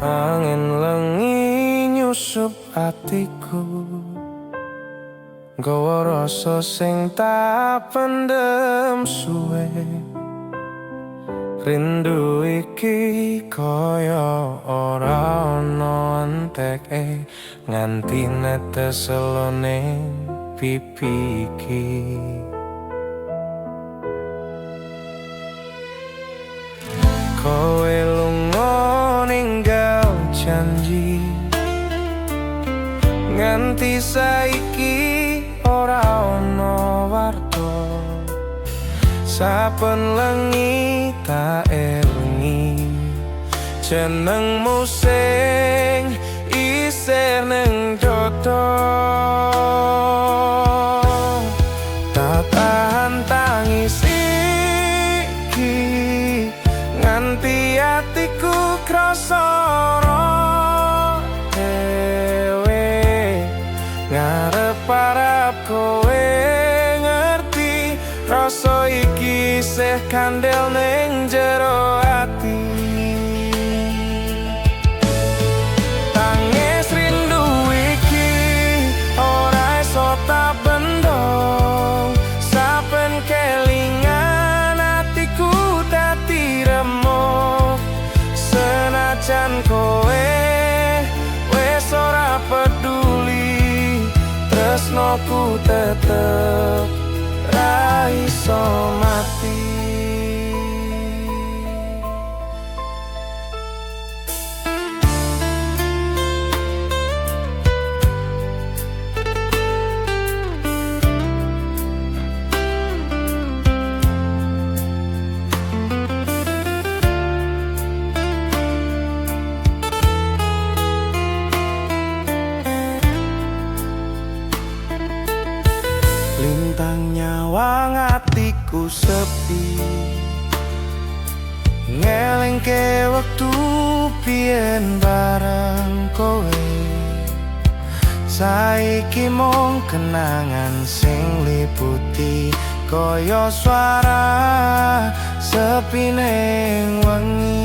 Angin lengi nyusup atiku, nggawa rasa sing tak pendem suwe. Rindu iki kaya ora ana enteke, nganti netes selone pipi iki. Kowe lunga ninggal janji, nganti saiki ora ana warta. Saben lengi tak elingi jenengmu sing isih ning dodo. Tak tahan tangis iki, nganti atiku krasa dhewe. Ngarep-arep kowe ngerti, rasa iki isih kandel ning jero ati. Tangis rindu iki ora iso tak bendong, saben kelingan atiku dadi remuk. Senajan kowe wis ora peduli, tresnoku tetep ra iso mati. Lintang nyawang atiku sepi, ngelingke wektu biyen bareng kowe. Saiki mung kenangan sing liputi, kaya swara sepi ning wengi.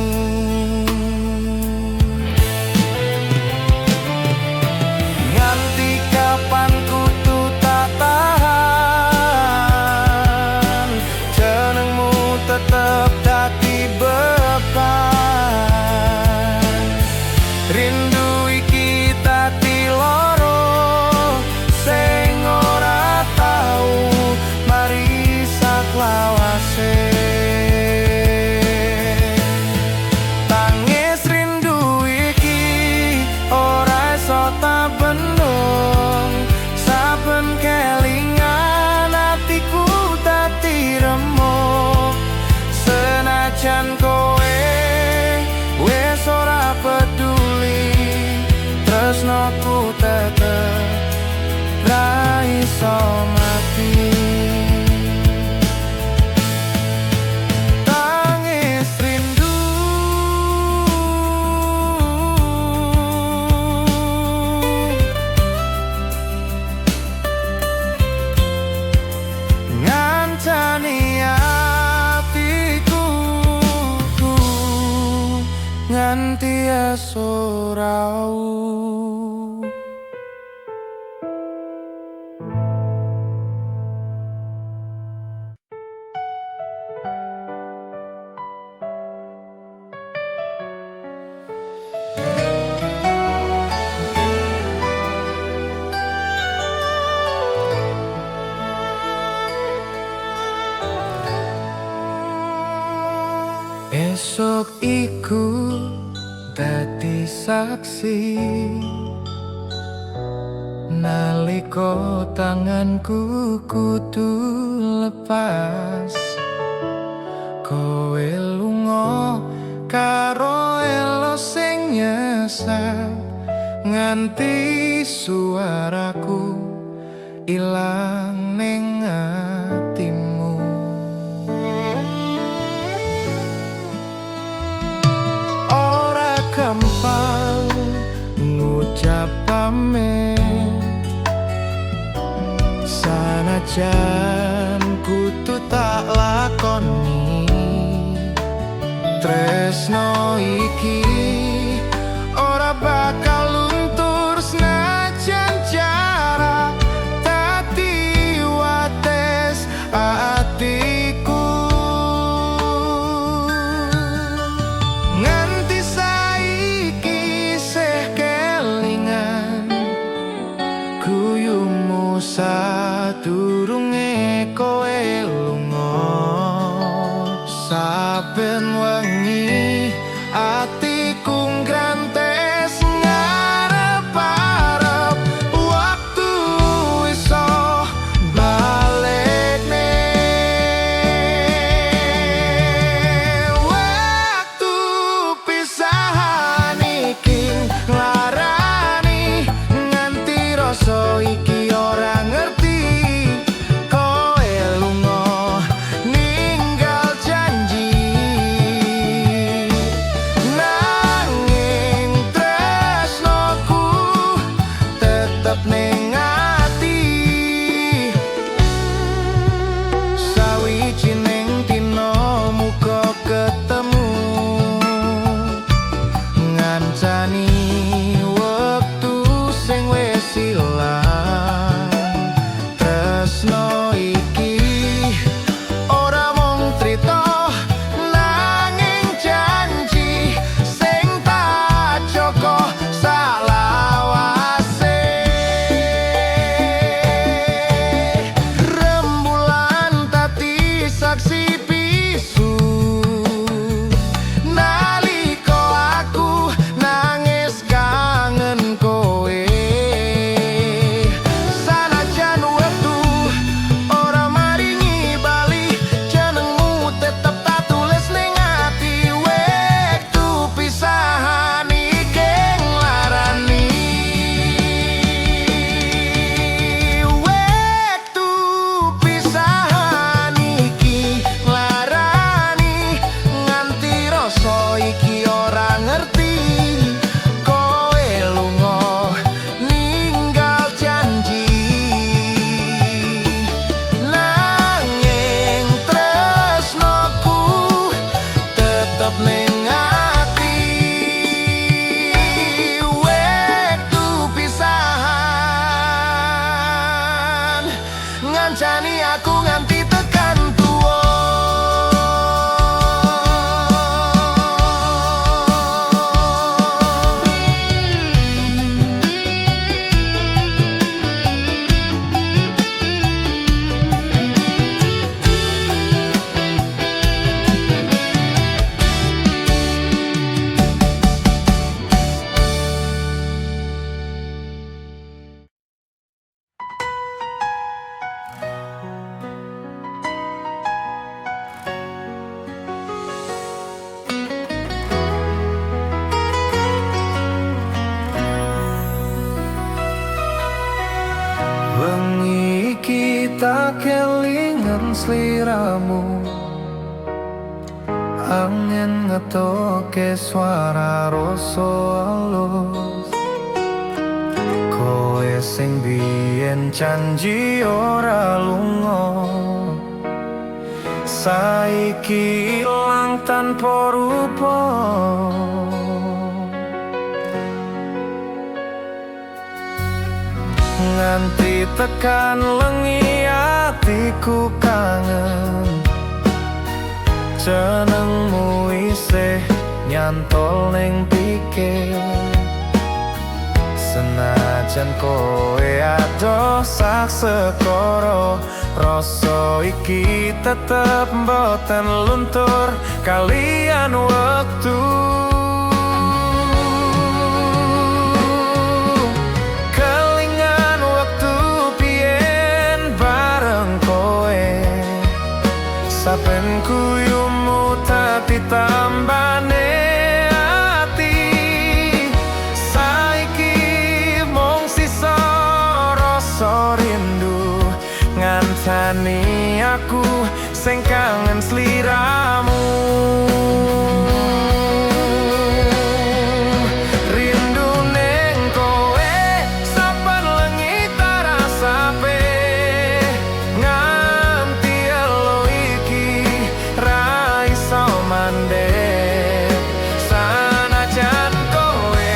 Nganti kapan kudu tak tahan, jenengmu tetep dadi beban. Rindu iki dadi loro sing ora tau mari saklawase. Tangis rindu iki ora iso tak bendung, saben kelingan atiku dadi remuk. Senajan kowe wis ora peduli, tresnoku tetep ra iso mati. Tangis rindu ngancani atiku nganti esuk rau. Esok iku dadi saksi, nalika tanganku kudu lepas. Kowe lunga karo elo sing nyesat, nganti suaraku ilang ning atimu. Ora gampang ngucap pamit, sanajan kudu tak lakoni. Tresno iki bakal luntur senajan jarak dadi wates atiku. Nganti saiki isih kelingan guyumu sadurunge kowe lunga. Saben wengi atiku ngrantes ngarep-arep waktu iso balekne. Waktu pisahan iki nglarani nganti rasa iki ora ngerti. Kowe lunga ninggal janji, nanging tresnoku tetep ning ati. Sawijining dina muga ketemu ngancani wektu sing wis ilang. Tresno iki ora mung crita nanging janji sing tak joko salawase. Rembulan dadi saksi bisu nalika aku nangis kangen kowe. Sanajan wektu ora maringi bali, jenengmu tetep tak tulis ning ati. Wektu pisahan iki nglarani, wektu pisahan iki nglarani nganti rasa iki ora ngerti. Kowe lunga ninggal janji, nanging tresnoku tetep ning ati. Wektu pisahan ngancani aku nganti tekan tuwa. Wengi iki tak kelingan sliramu, angin ngetoke suara rasa alus. Kowe sing biyen janji ora lunga, saiki ilang tanpa rupa. Nganti tekan lengi atiku kangen, jenengmu isih nyantol ning pikir. Senajan kowe adoh sak sekara, rasa iki tetep mboten luntur kalian wektu. Kelingan wektu biyen bareng kowe, saben guyumu dadi tambane ati. Saiki mung sisa rasa rindu ngancani aku sing kangen sliramu. Rindu ning kowe saben lengi tarasape, nganti elo iki ra iso mandek. Sanajan kowe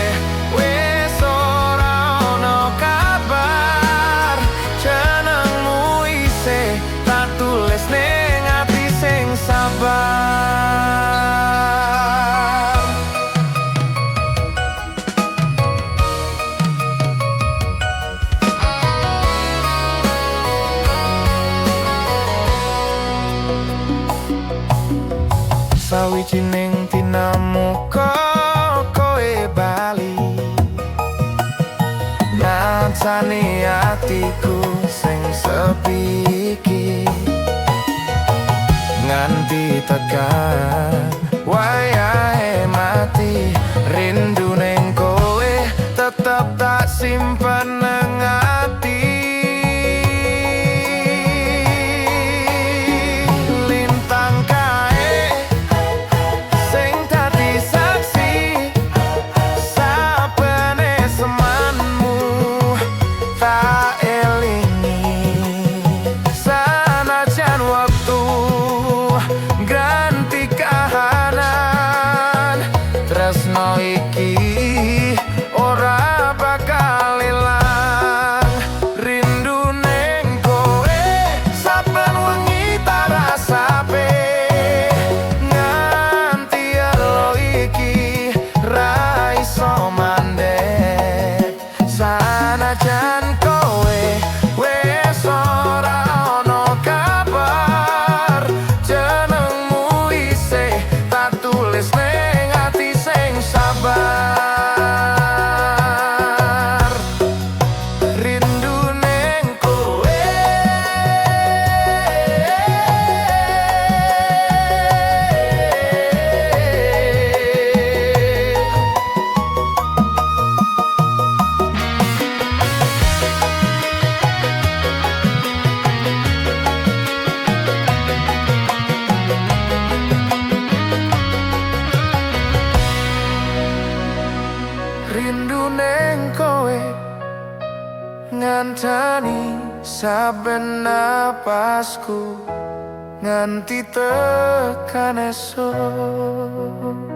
sawijining dinamu koe bali ngancani atiku sing sepi iki nganti tekan wayahe mati rindu ning kowe tetep tak simpen nang ati lintang kae sing dadi saksi sapene semanmu tak elingi sanajan waktu ganti kahanan tresno iki ora bakal ilang rindu ning kowe saben wengi tak rasape nganti elo iki ra iso mandek sanajan kowe wis ora ono kabar jenengmu isih tak tulis ning ati sing sabar rindu ning kowe rindu ning kowe ngantani saben napasku nganti tekan esuk.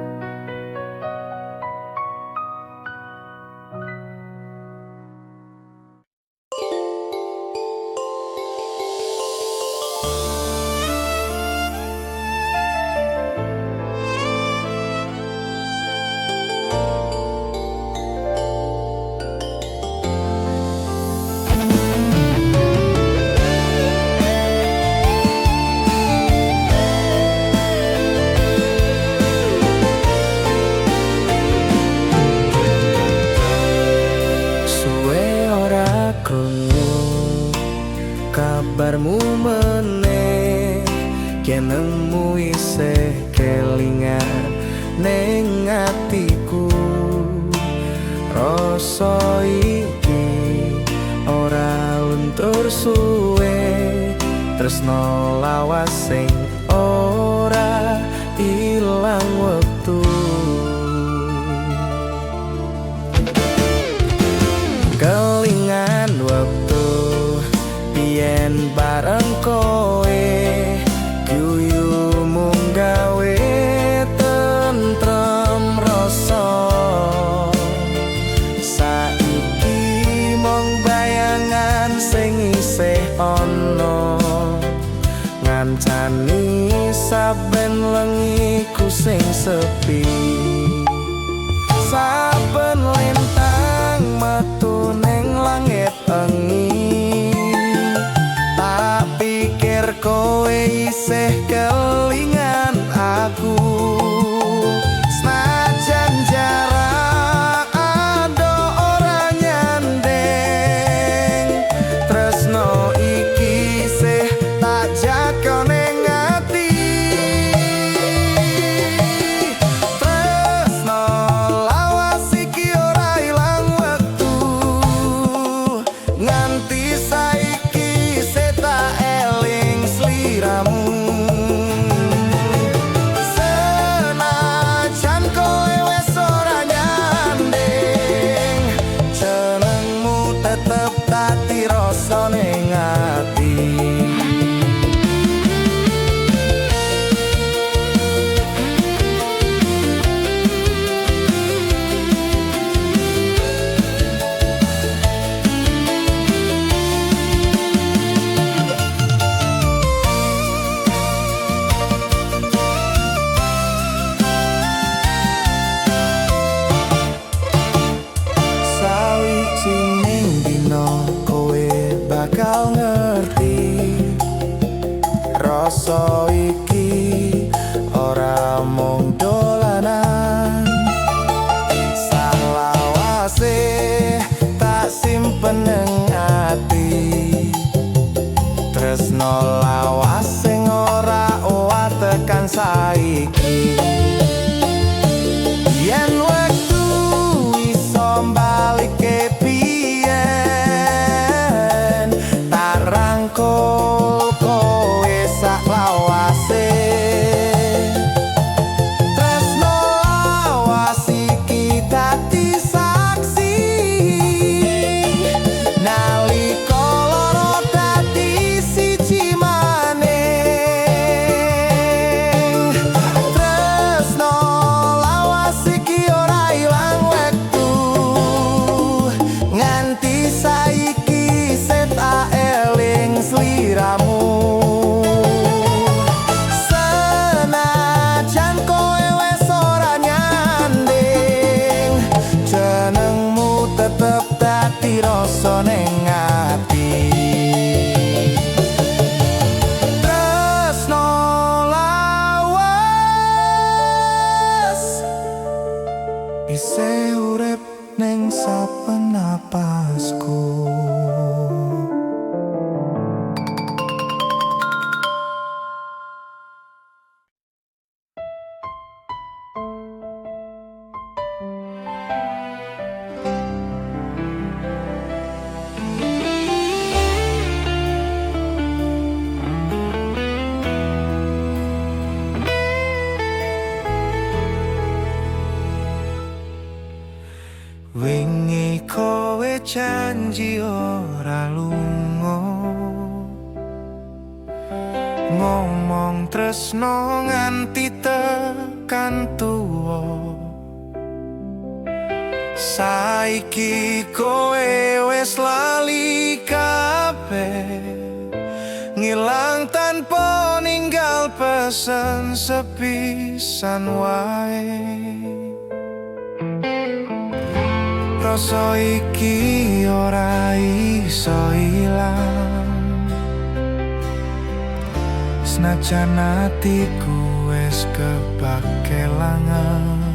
Kabarmu meneh kenemu isih kelingan ning atiku rasa iki ora luntur suwe tresno lawas sing ora ilang wektu kelingan waktu yen bareng kowe guyu mung gawe tentrem rasa saiki mung bayangan sing isih ana ngancani saben wengiku sing sepi saben lintang metu ning langit engi pikir kowe isih kelingan aku senajan jarak ado ora nyandeng tresno iki isih tak jaga ning ati tresno lawas iki ora ilang wektu nganti saiki tak eling sliramu senajan kowe wis ora nyandeng jenengmu tetep dadi rasa ning ati bakal ngerti rasa iki ora mung Tresno lawas sing ora owah tekan saiki. Yen wektu iso mbalike biyen, tak rangkul kowe sak lawase. Tresno lawas iki dadi saksi nalika loro dadi siji maning. Tresno lawas iki ora ilang wektu, nganti saiki set eling sliramu. Senajan kowe wes ora nyanding, jenengmu tetep dadi rasa ning ati. Tresno lawas isih urip ning saben napasku. Wingi kowe janji ora lunga, ngomong tresno nganti tekan tuwa. Saiki kowe wis lali kabeh, ngilang tanpa ninggal pesen sepisan wae. Rasa iki ora iso ilang, senajan atiku wis kebak kelangan.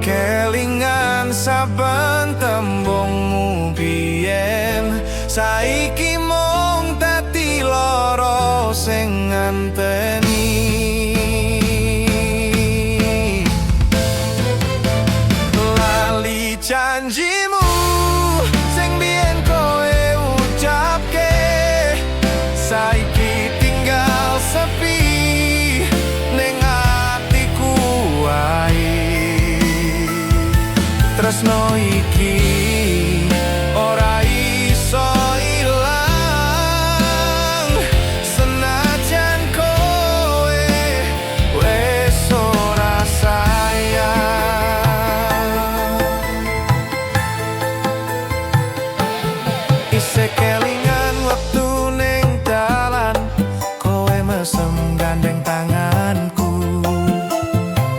Kelingan saben tembungmu biyen, saiki mung dadi lara sing nganteni. Janjimu sing biyen kowe ucapke, saiki tinggal sepi ning atiku wae. Tresno iki ora iso ilang, senajan kowe wis ora sayang. Isih kelingan wektu ning dalan, kowe mesem gandeng tanganku.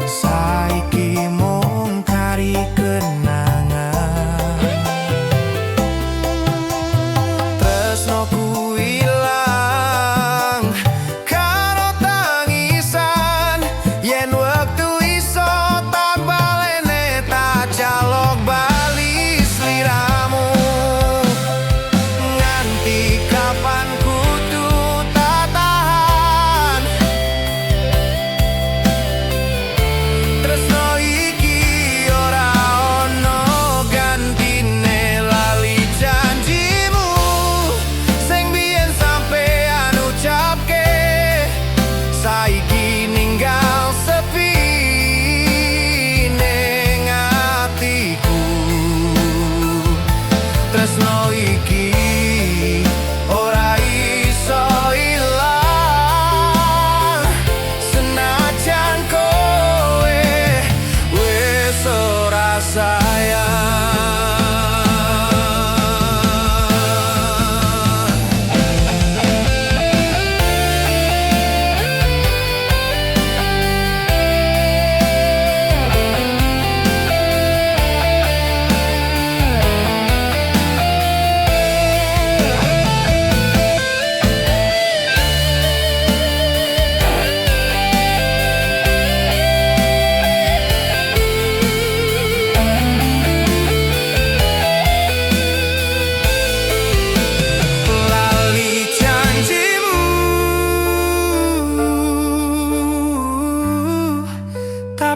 Saiki mung kari kenangan.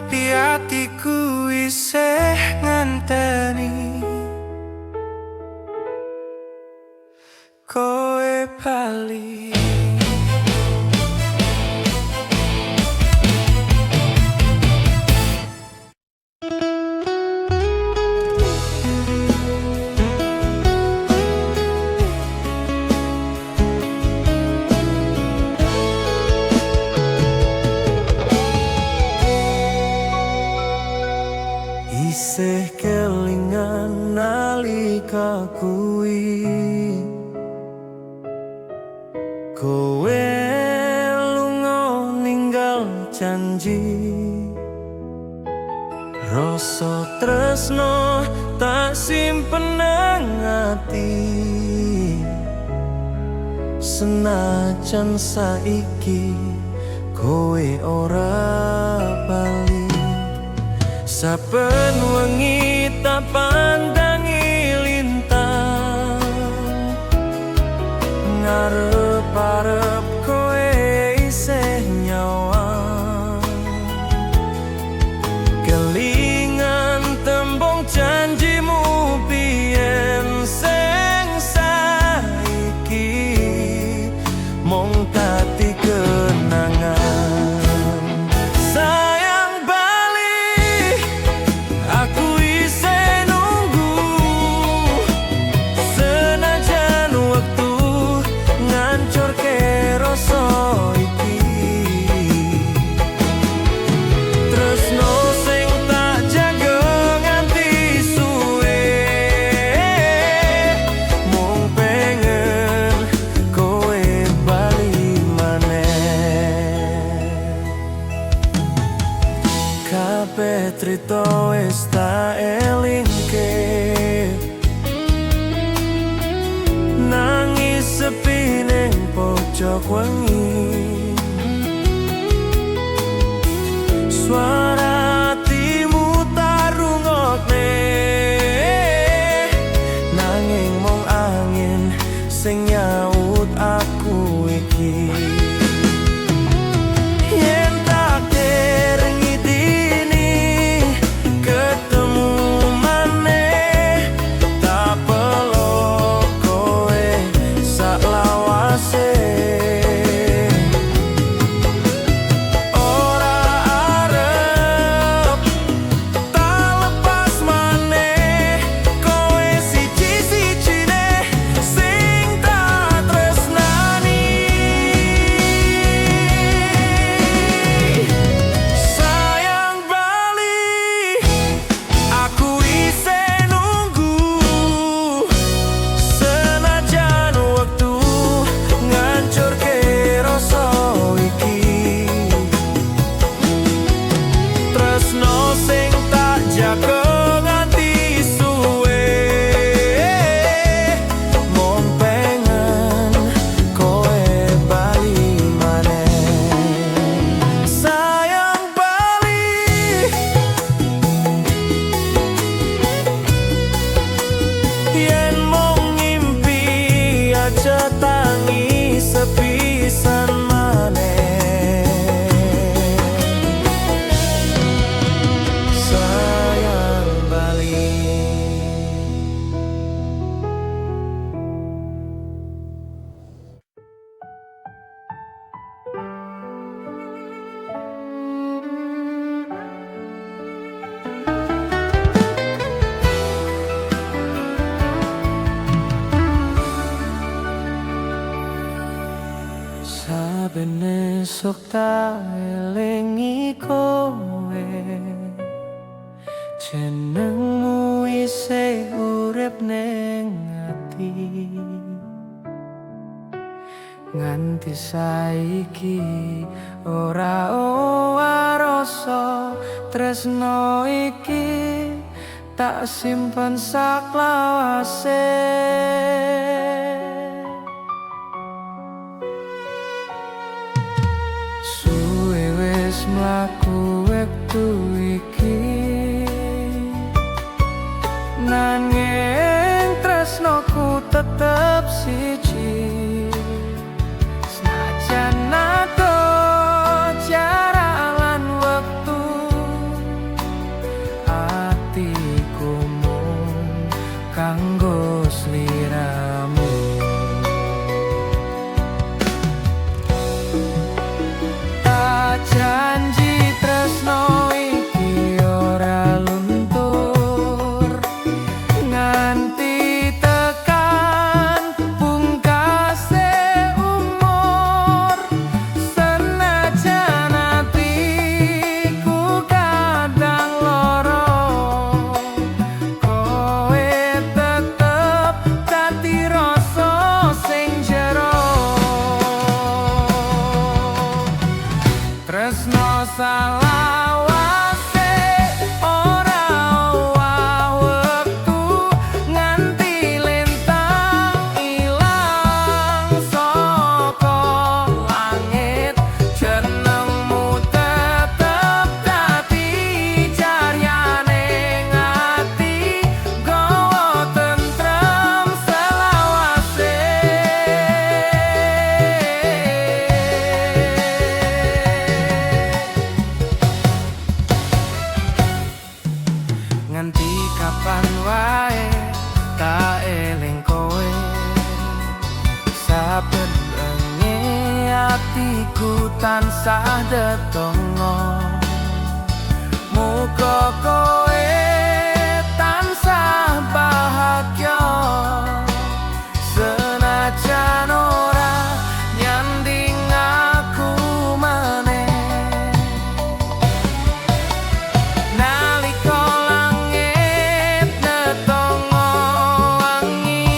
tapi hatiku isih ngenteni kowe bali. Isih kelingan nalika kuwi kowe lunga ninggal janji, rasa tresno tak simpen nang ati, senajan saiki kowe ora bali. Saben wengi tak pandangi lintang, ngarep-arep kowe isih nyawang, kelingan tembung janjimu biyen sing saiki mung dadi kenangan. Kabeh trito wis tak elingke, nangis sepi ning pojok wengi, suara hatimu tak rungokne, nanging mung angin sing nyaut aku iki. Tangi sepisan maneh, sayang bali. Saben esuk tak elingi kowe, jenengmu isih urip ning ati, nganti saiki ora rasa tresno iki tak simpen saklawase. Mlaku wektu iki nanging tresnoku tetep siji, senajan adoh jarak lan wektu tansah dedonga. Muga kowe tansah bahagia, senajan ora nyanding aku maneh. Nalika langit netongo wangi,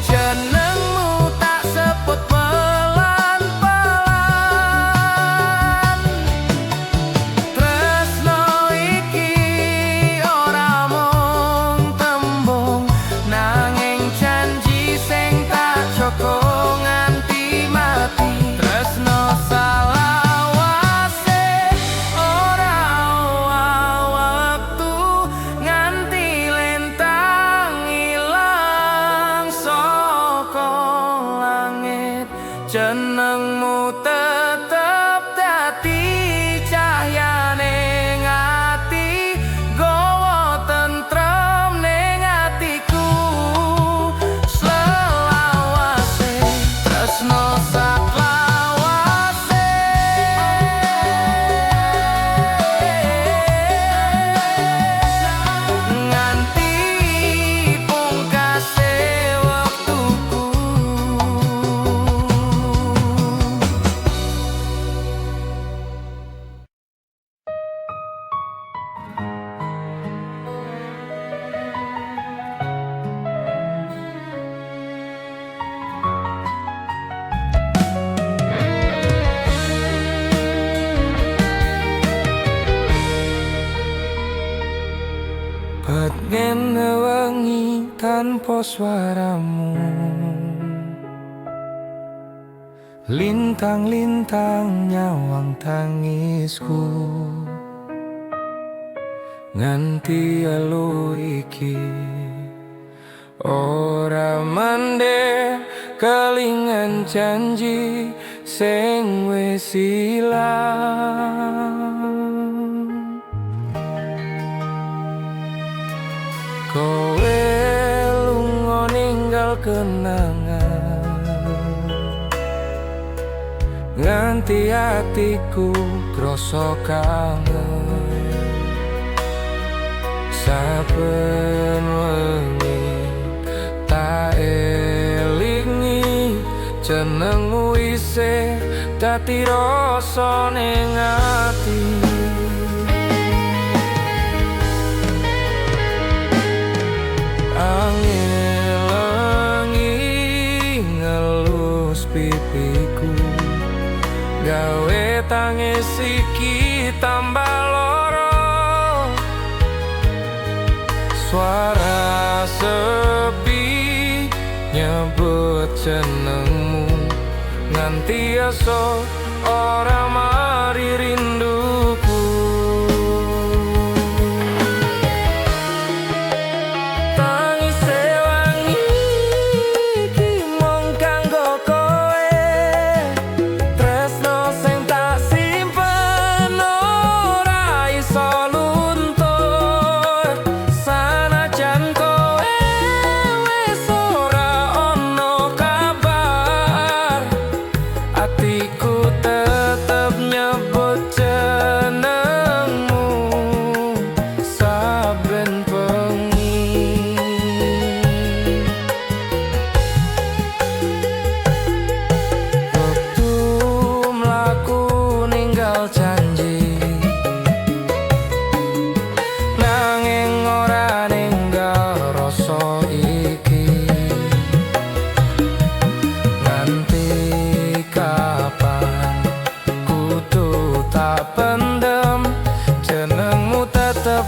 jenengmu tak sebut pelan-pelan. Tresno iki ora mung tembung, nanging janji sing tak jaga nganti mati. Tresno salawase ora wektu nganti lintang ilang saka langit. Jenengmu tetep dadi cahyane ati, gawa tentrem ning atiku. Selawase tresno saklawase, nganti pungkase wektuku. Bat ngene wengi tanpa suaramu, lintang-lintang nyawang tangisku. Nganti elu iki ora mandek kelingan janji sing wis ilang. Kowe lunga ninggal kenangan, nganti atiku krasa kangen. Saben wengi tak elingi, jenengmu isih dadi rasa ning ati. Angin lengi ngelus pipiku, gawe tangis iki tambah loro. Suara sepi nyebut jenengmu, nganti esuk ora mari rinduku.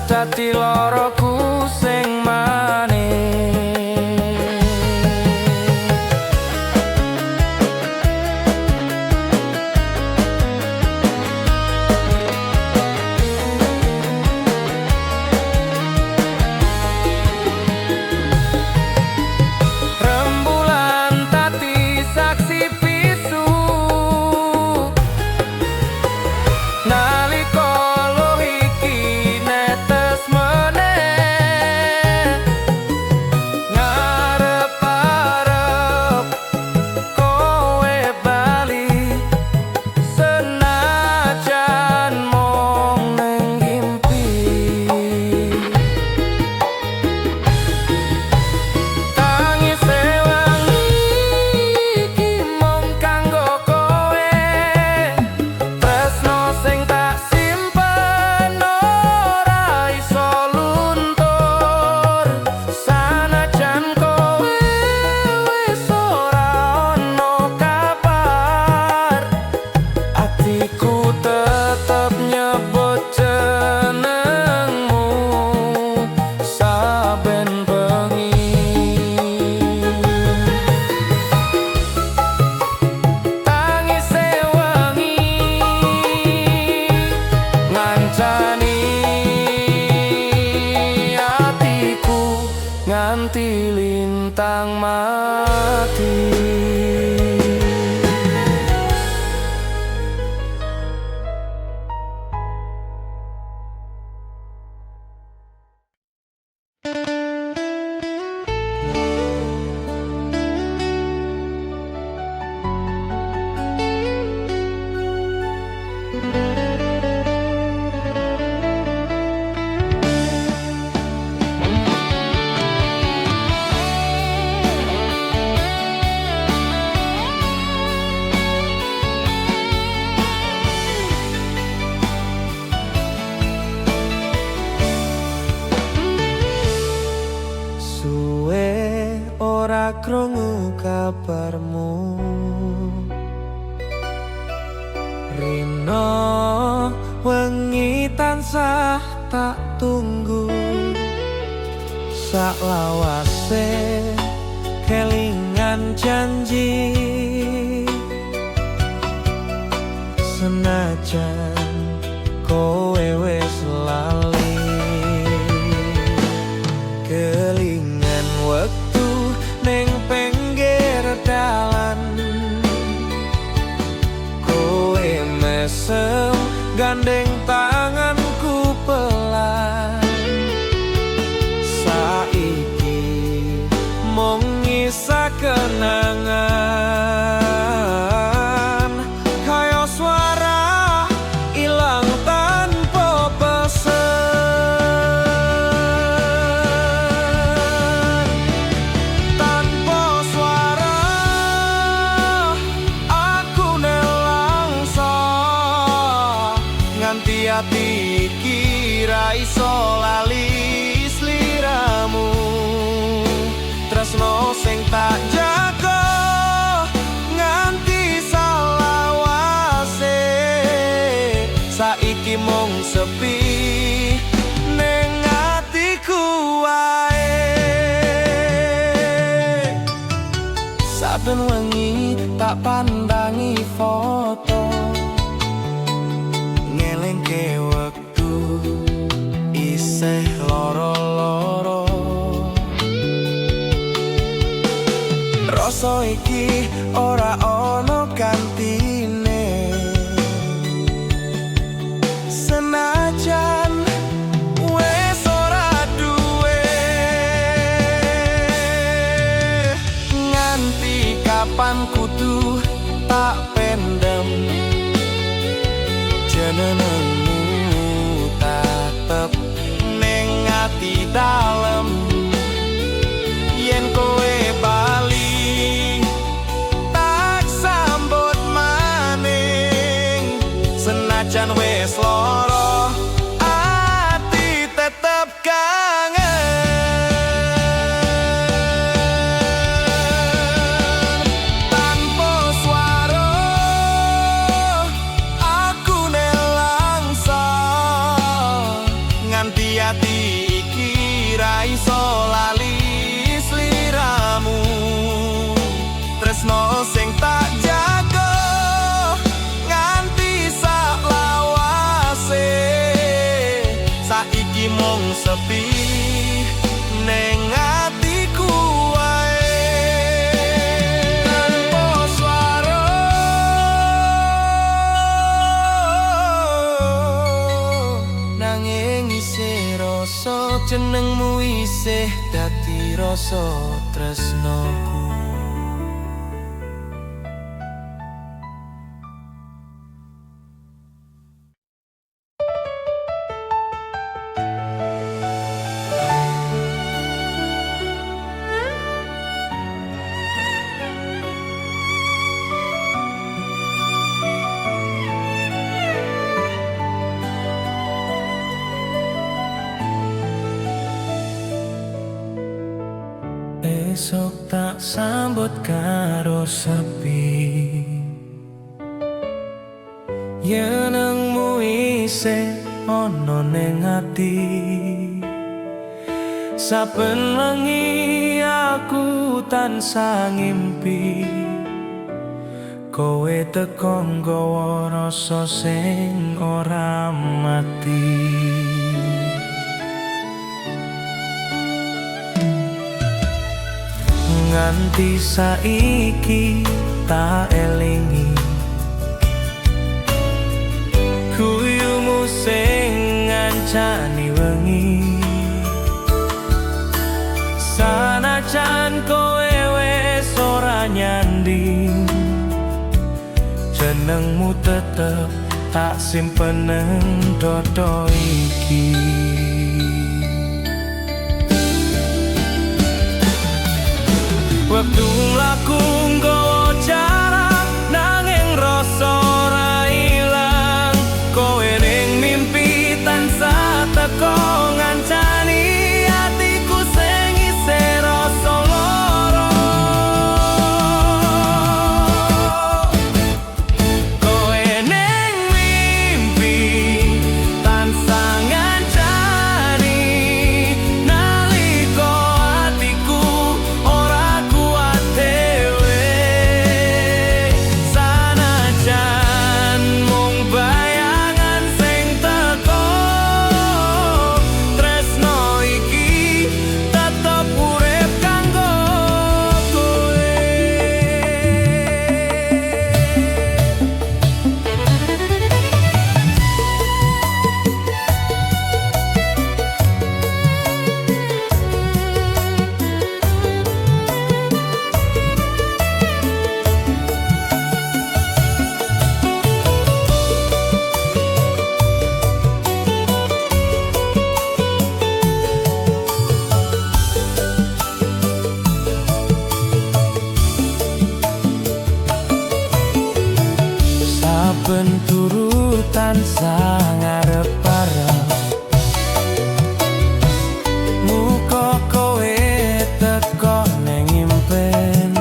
Dadi loroku sing manis. Rembulan tadi saksi bisu, nalika lo iki netes meneh. bintang mati. Ora krungu kabarmu, rino wengi tansah tak tunggu. Saklawase kelingan janji, senajan kowe wis lali. Kelingan wektu ning pinggir dalan, kowe mesem gandeng tanganku pelan. Saiki mung ngisa kenangan, kaya suara ilang tanpa pesen. Hati kira iso lali sliramu, tresno sing tak jaga nganti salawase. Saiki mung sepi ning atiku wae. Saben wengi tak pandangi foto, ngelingke wektu isih loro-loro. Rasa iki ora ono gantine, senajan wis ora duwe. Nganti kapan kudu tak pendem, jenengmu tetep ning ati dalem. Yen kowe bali tak sambut maning, senajan wis lara ati tetep kangen. Tanpa swara aku nelangsa, nganti ati iki ra iso lali sliramu. Tresno sing tak jaga nganti saklawase. Saiki mung sepi ning atiku wae. Tanpa swara nanging isih rasa, jenengmu isih dadi rasa tresnoku. Esok tak sambut karo sepi, yenengmu isih ono ning ati. Saben wengi aku tansah ngimpi, kowe teko nggawa rasa sing ora mati. nganti saiki tak elingi guyumu sing ngancani wengi. Sanajan kowe wis ora nyanding, jenengmu tetep tak simpen nang dodo iki. Wektu laku nggawa jarak nanging rasa ora ilang, kowe ning mimpi tansah teko ngancani atiku sing isih rasa lara. Kowe ning mimpi tansah ngancani nalika atiku ora kuat dhewe. Sanajan mung bayangan sing teko, tresno iki tetep urip kanggo kowe. Saben turu tansah ngarep-arep, muga kowe teko ning impen.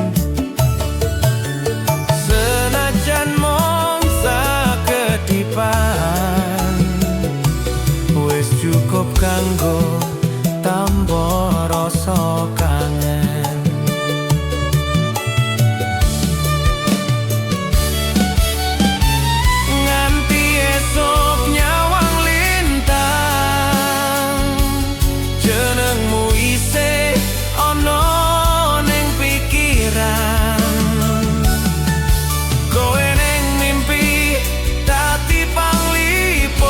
Senajan mung sakedipan, wis cukup kanggo tambah rasa kangen. Nganti esok nyawang lintang, jenengmu isih ana ning pikiran. Kowe ning mimpi dadi panglipur,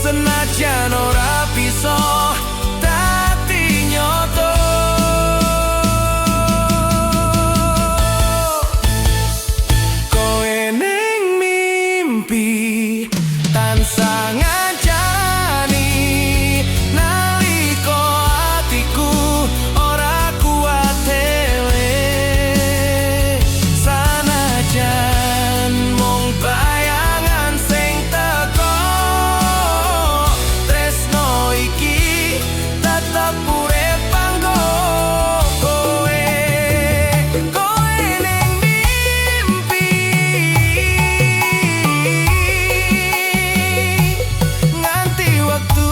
senajan ora bisa dadi nyata. Kowe ning mimpi tansah ngancani nalika atiku ora kuat dhewe. Sanajan mung bayangan sing teko, tresno iki tetep urip kanggo kowe. Kowe ning mimpi nganti wektu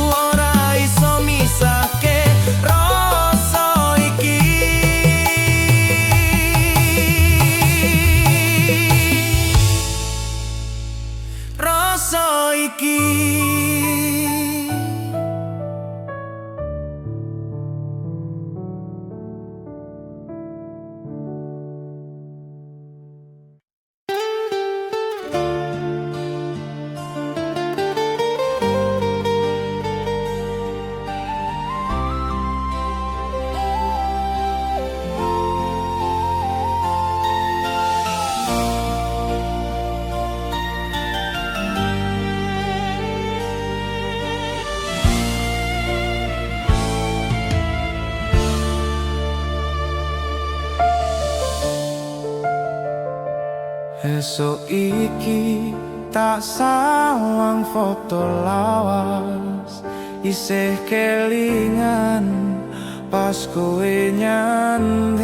ora iso misahke rasa iki. Rasa iki. Esok iki tak sawang foto lawas, isih kelingan pas kowe nyanding.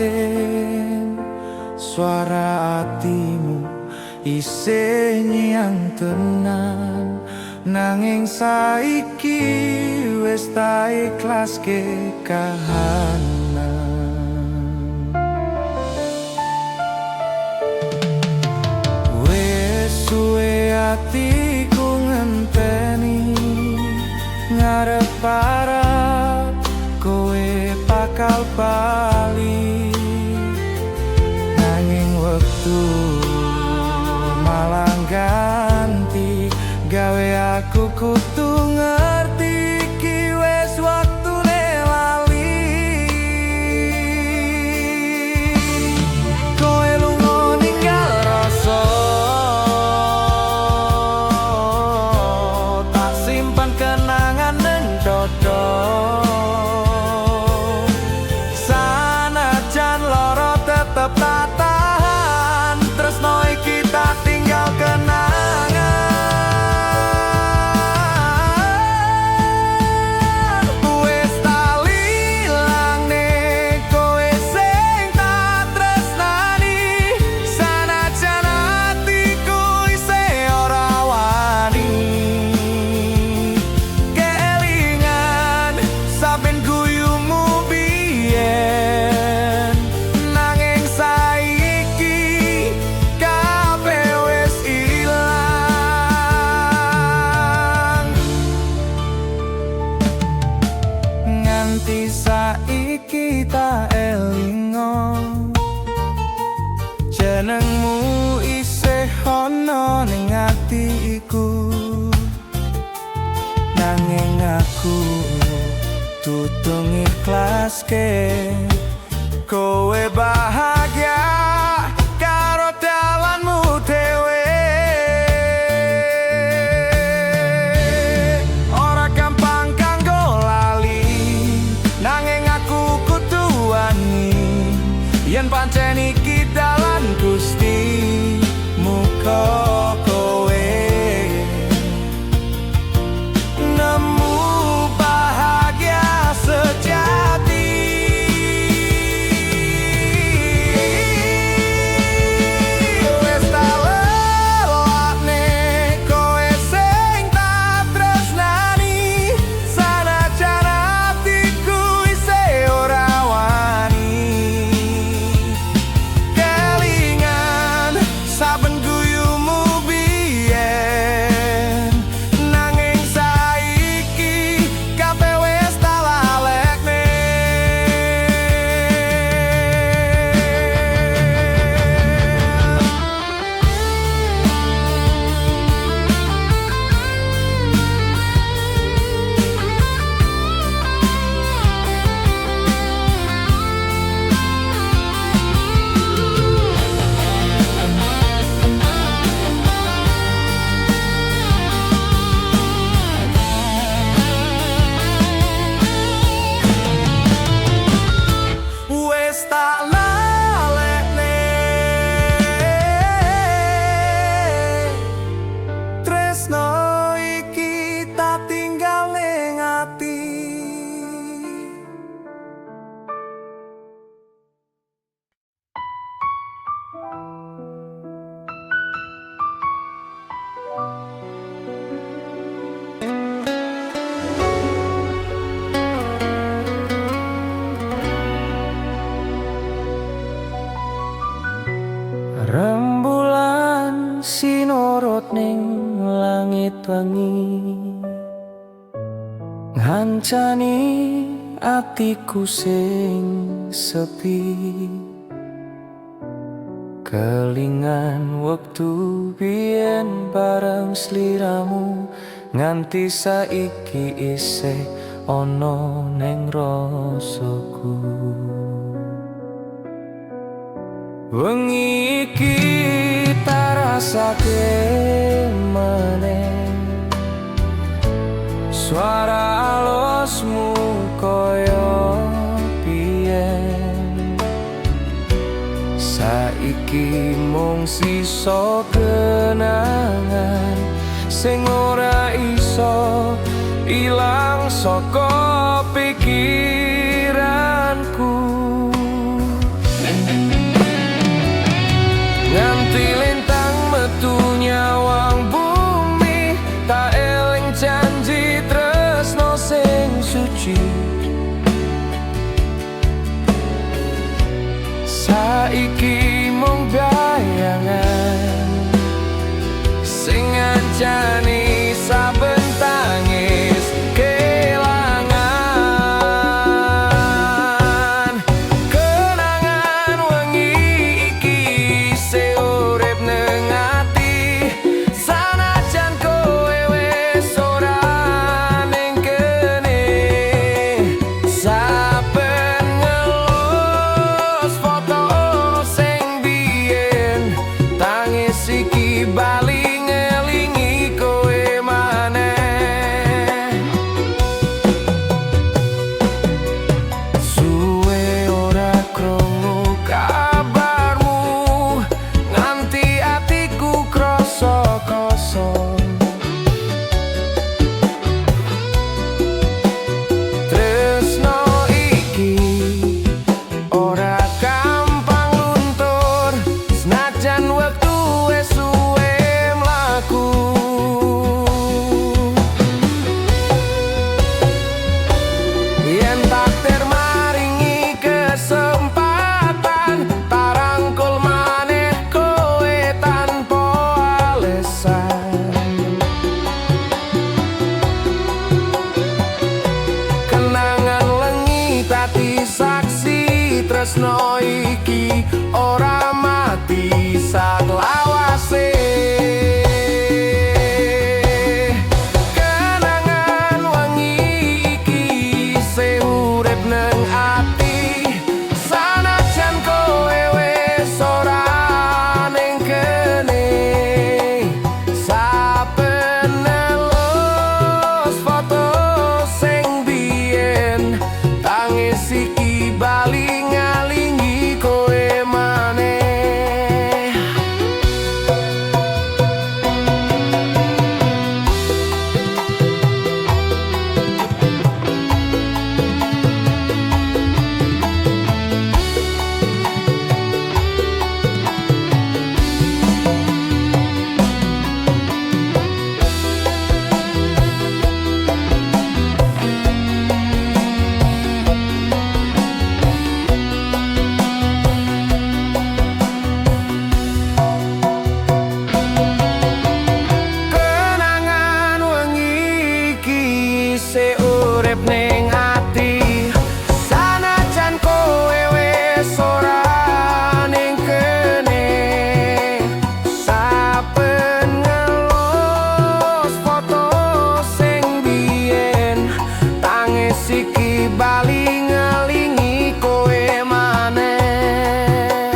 Suara hatimu isih nyang tenan, nanging saiki wis tak ikhlaske kahanan. Suwe atiku ngenteni ngarep-arep kowe bakal bakal bali, nanging wektu malah ganti, gawe aku kudu ngerti iki wis waktune lali. Kowe lunga ninggal rasa tak simpan kenangan ning dodo, sanajan lara tetep tak tahan, tresno iki tak tinggal kenangan. Wis tak lilangne kowe sing tak tresnani, sanajan atiku isih ora wani. Kelingan saben guyumu biyen, nanging saiki kabeh wis ilang. Nganti saiki tak elingo, jenengmu isih ana ning atiku, nanging aku tudung ikhlaske kowe bahagia karo dalanmu dhewe. Ora gampang kanggo lali, nanging aku kudu wani, yen pancen iki dalan Gusti, muga kowe nemu bahagia sejati. Wis tak lelakne kowe sing tak tresnani, sanajan atiku isih ora wani. Kelingan saben guyumu biyen, nanging saiki kabeh wis tak lalekne. Wis tak lalekne tresno iki tak tinggal ning ati. Rembulan sinorot ning langit wengi, ngancani atiku sing sepi. Kelingan wektu biyen bareng sliramu, nganti saiki isih ana ning rasaku. Wengi iki tak rasake meneh, suara alusmu koyo biyen. Saiki mung sisa kenangan sing ora iso ilang saka pikiranku. Nganti lintang metu nyawang bumi, tak eling janji tresno sing suci. Saiki mung bayangan sing ngancani saben tangis kelangan. tresno iki ora mati saklawase. Kenangan wengi iki isih urip nang ati, sanajan kowe wis ora ning kene. Saben nelus foto sing biyen, tangis iki bali ngalingi kowe maneh. Kenangan wengi iki isih urip ning ati, sanajan kowe wis ora ning kene. Saben ngelus foto sing biyen, tangis iki bali ngalingi kowe maneh.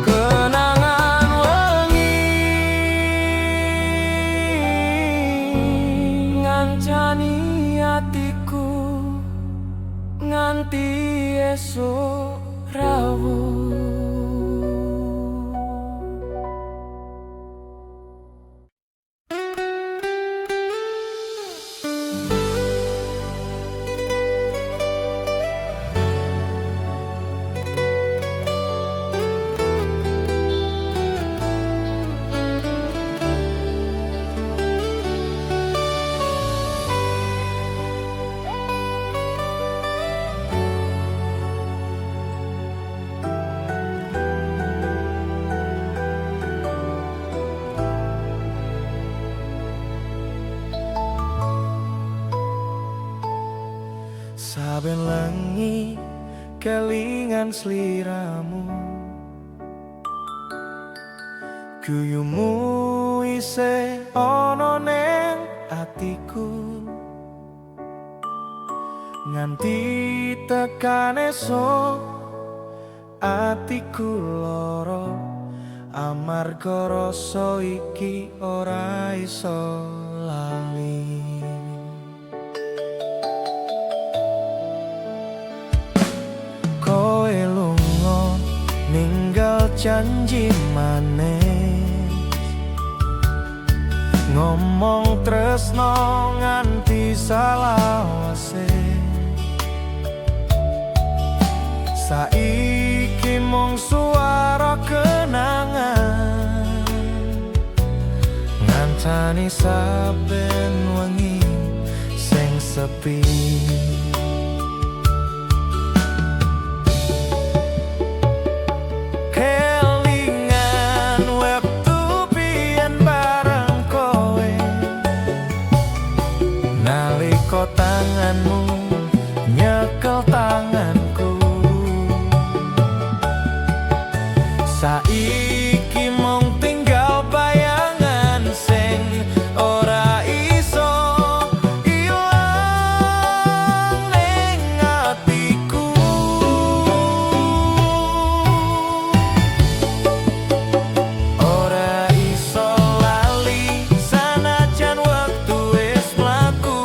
Kenangan wengi ngancani atiku nganti esuk rawuh. Saben lengi kelingan sliramu, guyumu isih ana ning atiku. Nganti tekan esuk atiku lara, amarga rasa iki ora iso lali. Kowe lunga ninggal janji maneh, ngomong tresno nganti salawase. Saiki mung suara kenangan, ngancani saben wengi sing sepi. Kelingan wektu biyen bareng kowe, nalika tanganmu nyekel tanganku. Saiki mung tinggal bayangan sing ora iso ilang ning atiku. Ora iso lali sanajan wektu wis mlaku,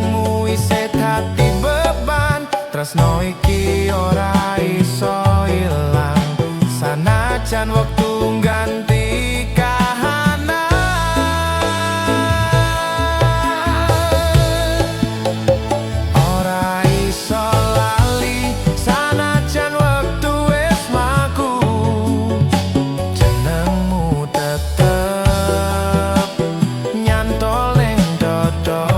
jenengmu isih dadi beban. Tresno iki ora iso ilang sanajan wektu ganti kahanan. Ora iso lali sanajan wektu wis mlaku, jenengmu tetep nyantol ning dodo.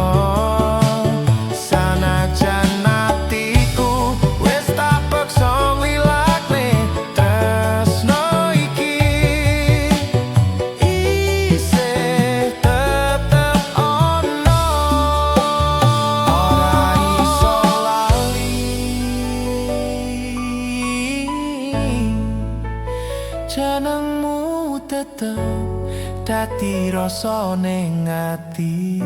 Sanajan atiku wis tak paksa nglilakne, tresno iki isih tetep ono. Ora iso lali jenengmu tetep dadi rasa ning ati.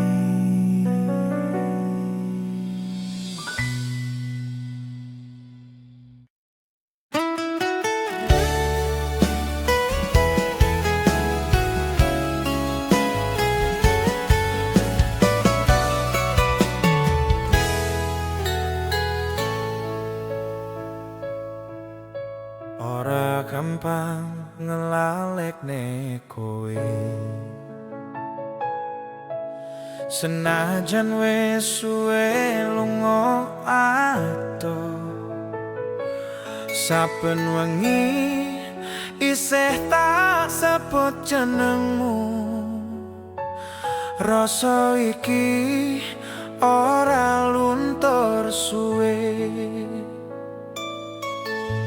Ora gampang ngelalekne kowe, senajan wis suwe lunga ato. Saben wengi isih tak sebut jenengmu, rasa iki ora luntur suwe.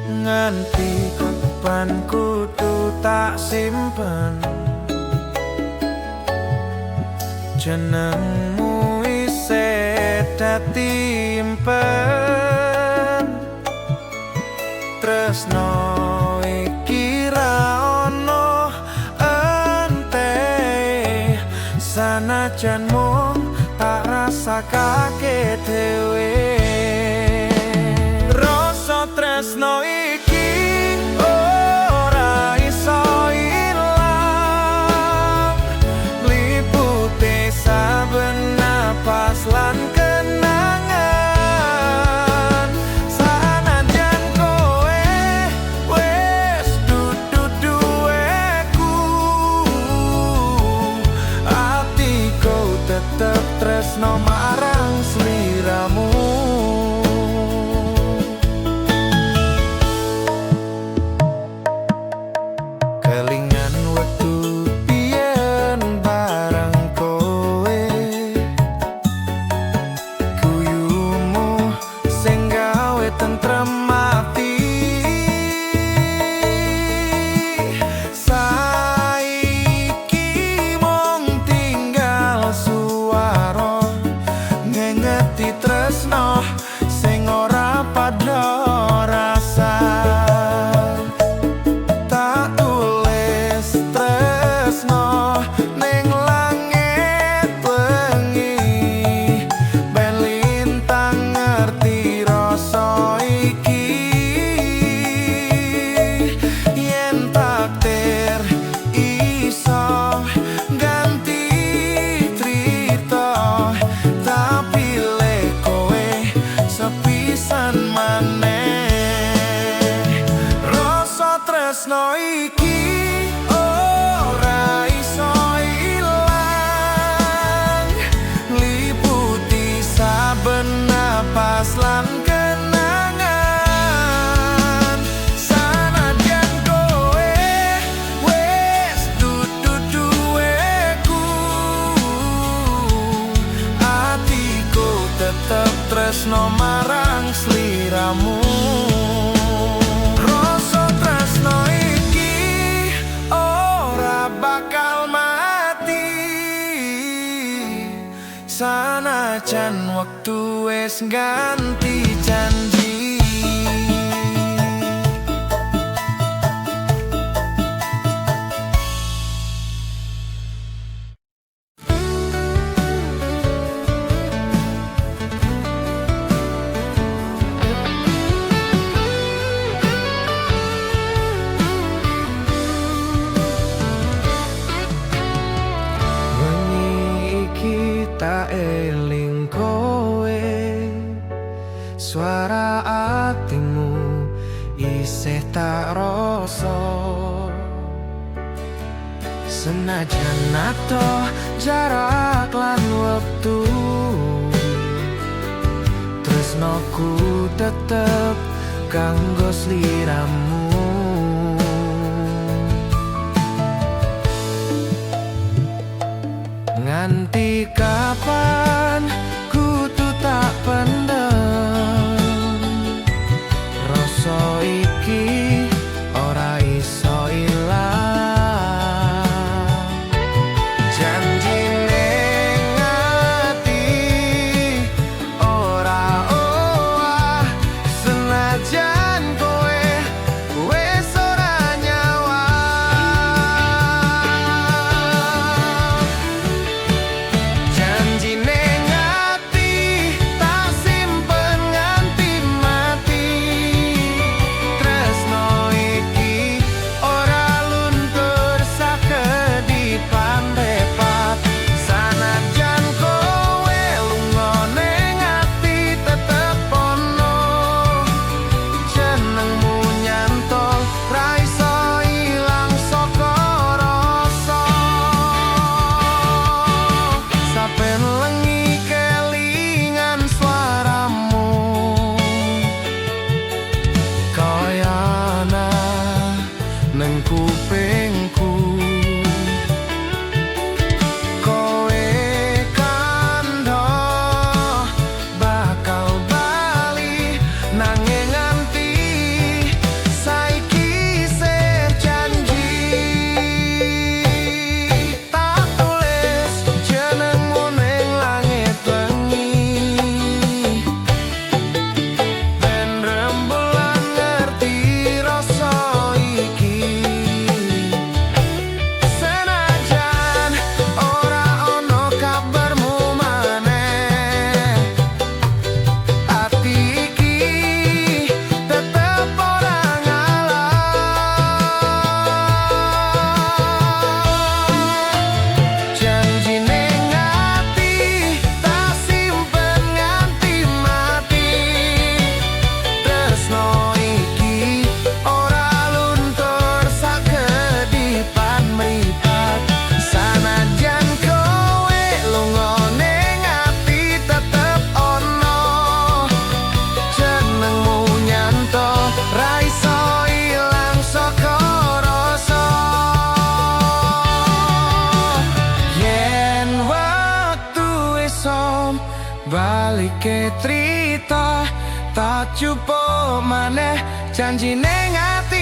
Nganti kapan kudu tak simpen jenengmu isih dadi impen. Tresno iki ra ono ente, sanajan mung tak rasakake dhewe. Rasa tresno iki ora iso ilang, liputi saben napas lan kenangan. Sanajan kowe wis dudu duweku, atiku tetep tresno marang sliramu. Kelingan wektu biyen bareng kowe, guyumu sing gawe tentrem ati. Saiki mung tinggal suwara ngengeti tresno sing ora padha rasa. Tak tulis tresno ning langit wengi, ben lintang ngerti rasa iki. Yen takdir iso ganti trita, tapi le kowe sepisan maneh. Rasa tresno iki ora iso ilang, liputi saben napas lan kenangan. Sanajan kowe wis dudu duweku, atiku tetep tresno marang sliramu. Rasa tresno iki ora bakal mati, sanajan wektu wis ganti janji. Wengi iki tak eling kowe, suara atimu isih tak rasa. Senajan nato jarak lan wektu, tresnoku tetep kanggo sliramu. Nganti kapan kudu tak pendem, rasa iki ora iso ilang. Janji ning ati ora owah, senajan kowe wis ora nyawa. Janji ning ati tak simpen nganti mati, tresno iki ora luntur sakedipan repat. Sanajan kowe lunga ning ati tetep ono, jenengmu nyantol ra iso ilang saka rasa. Saben lengi kelingan suaramu, kaya ana neng kupingku. Kowe kandha bakal bali, nanging nganti saiki isih janji. Tak tulis jenengmu ning langit wengi, ben rembulan ngerti rasa iki. Senajan ora ono kabarmu maneh, ati iki tetep ora ngalah. Janji ning ati tak simpen nganti mati, tresno iki ora luntur sakedipan mripat. Sanajan kowe lunga ning ati tetep ono, jenengmu nyantol ra iso ilang saka rasa. Yen wektu isom balike trita, tak cupo maneh janji ning ati